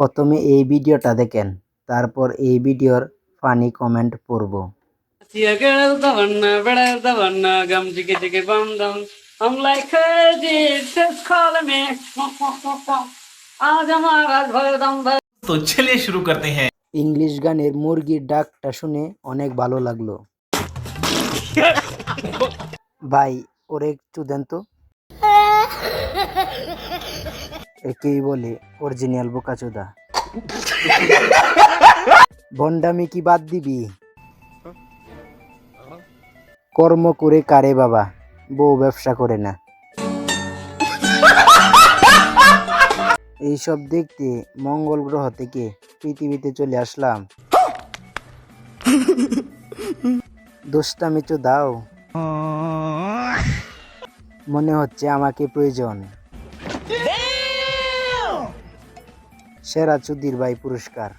প্রথমে এই ভিডিওটা দেখেন, তারপর এই ভিডিওর ফানি কমেন্ট পড়ব। तो चलिए शुरू करते हैं। ইংলিশ গানের মুরগির ডাকটা শুনে অনেক ভালো লাগলো। ভাই ওরে একটু দেন তো। একেই বলে অরিজিনাল বোকাচোদা। ভন্ডামি কি বাদ দিবি? কর্ম করে কারে বাবা, বউ ব্যবসা করে না। এইসব দেখতে মঙ্গল গ্রহ থেকে পৃথিবীতে চলে আসলাম। দোষটামি তো দাও, মনে হচ্ছে আমাকে প্রয়োজন। সেরা চুদির ভাই পুরস্কার।